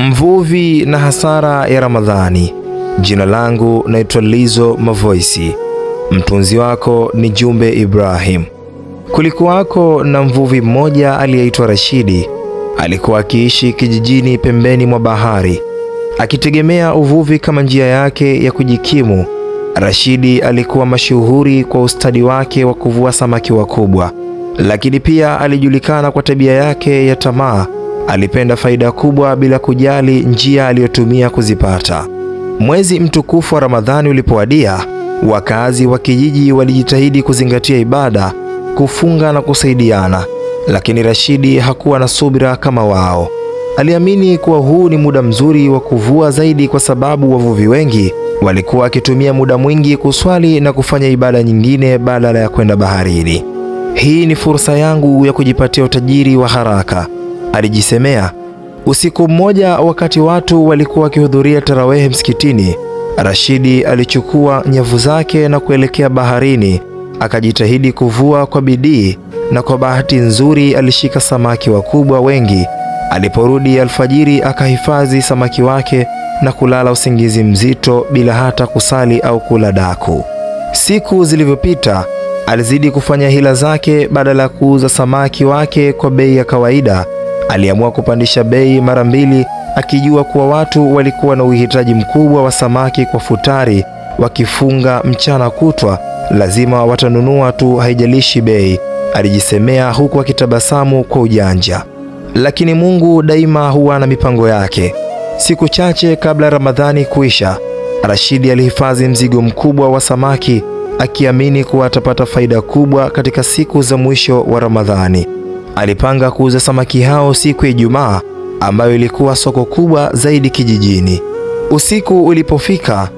Mvuvi na hasara ya Ramadhani. Jina langu naitwa Lizo Mavoice. Mtunzi wako ni Jumbe Ibrahim. Kulikuwako na mvuvi mmoja aliyeitwa Rashidi. Alikuwa akiishi kijijini pembeni mwa bahari, akitegemea uvuvi kama njia yake ya kujikimu. Rashidi alikuwa mashuhuri kwa ustadi wake wa kuvua samaki wakubwa, lakini pia alijulikana kwa tabia yake ya tamaa. Alipenda faida kubwa bila kujali njia aliyotumia kuzipata. Mwezi mtukufu wa Ramadhani ulipowadia, wakazi wa kijiji walijitahidi kuzingatia ibada, kufunga na kusaidiana, lakini Rashidi hakuwa na subira kama wao. Aliamini kuwa huu ni muda mzuri wa kuvua zaidi, kwa sababu wavuvi wengi walikuwa wakitumia muda mwingi kuswali na kufanya ibada nyingine badala ya kwenda baharini. Hii ni fursa yangu ya kujipatia utajiri wa haraka, alijisemea. Usiku mmoja, wakati watu walikuwa wakihudhuria tarawehe msikitini, Rashidi alichukua nyavu zake na kuelekea baharini. Akajitahidi kuvua kwa bidii, na kwa bahati nzuri alishika samaki wakubwa wengi. Aliporudi alfajiri, akahifadhi samaki wake na kulala usingizi mzito bila hata kusali au kula daku. Siku zilivyopita, alizidi kufanya hila zake. Badala ya kuuza samaki wake kwa bei ya kawaida, aliamua kupandisha bei mara mbili, akijua kuwa watu walikuwa na uhitaji mkubwa wa samaki kwa futari. Wakifunga mchana kutwa, lazima watanunua tu, haijalishi bei, alijisemea huku akitabasamu kwa ujanja. Lakini Mungu daima huwa na mipango yake. Siku chache kabla Ramadhani kuisha, Rashidi alihifadhi mzigo mkubwa wa samaki, akiamini kuwa atapata faida kubwa katika siku za mwisho wa Ramadhani. Alipanga kuuza samaki hao siku ya Ijumaa, ambayo ilikuwa soko kubwa zaidi kijijini. Usiku ulipofika,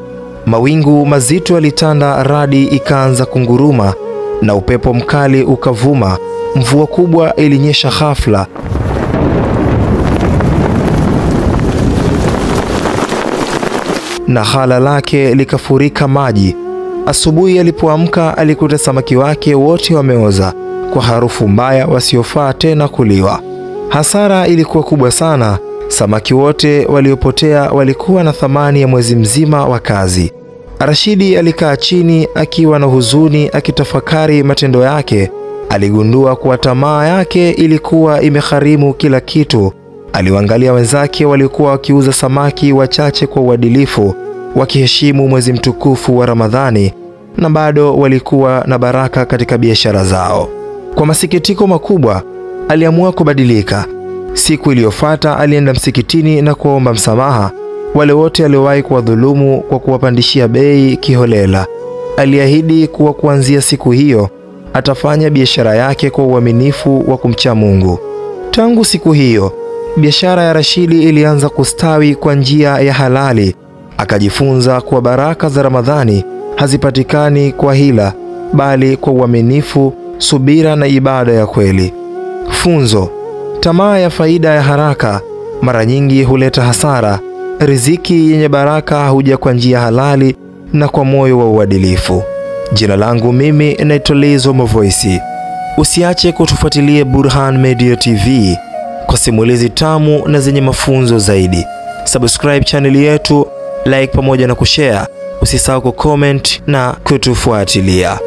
mawingu mazito yalitanda, radi ikaanza kunguruma na upepo mkali ukavuma. Mvua kubwa ilinyesha ghafla, na ghala lake likafurika maji. Asubuhi alipoamka, alikuta samaki wake wote wameoza kwa harufu mbaya, wasiofaa tena kuliwa. Hasara ilikuwa kubwa sana. Samaki wote waliopotea walikuwa na thamani ya mwezi mzima wa kazi. Rashidi alikaa chini akiwa na huzuni, akitafakari matendo yake. Aligundua kuwa tamaa yake ilikuwa imegharimu kila kitu. Aliwaangalia wenzake waliokuwa wakiuza samaki wachache kwa uadilifu, wakiheshimu mwezi mtukufu wa Ramadhani, na bado walikuwa na baraka katika biashara zao. Kwa masikitiko makubwa, aliamua kubadilika. Siku iliyofuata alienda msikitini na kuomba msamaha wale wote aliowahi kuwadhulumu kwa kuwapandishia bei kiholela. Aliahidi kuwa kuanzia siku hiyo atafanya biashara yake kwa uaminifu wa kumcha Mungu. Tangu siku hiyo, biashara ya Rashidi ilianza kustawi kwa njia ya halali. Akajifunza kuwa baraka za Ramadhani hazipatikani kwa hila, bali kwa uaminifu, subira na ibada ya kweli. Funzo: tamaa ya faida ya haraka mara nyingi huleta hasara. Riziki yenye baraka huja kwa njia halali na kwa moyo wa uadilifu. Jina langu mimi naitwa Lizo Mavoice. Usiache kutufuatilia Burhan Media TV kwa simulizi tamu na zenye mafunzo zaidi. Subscribe channel yetu, like pamoja na kushare. Usisahau kucomment na kutufuatilia.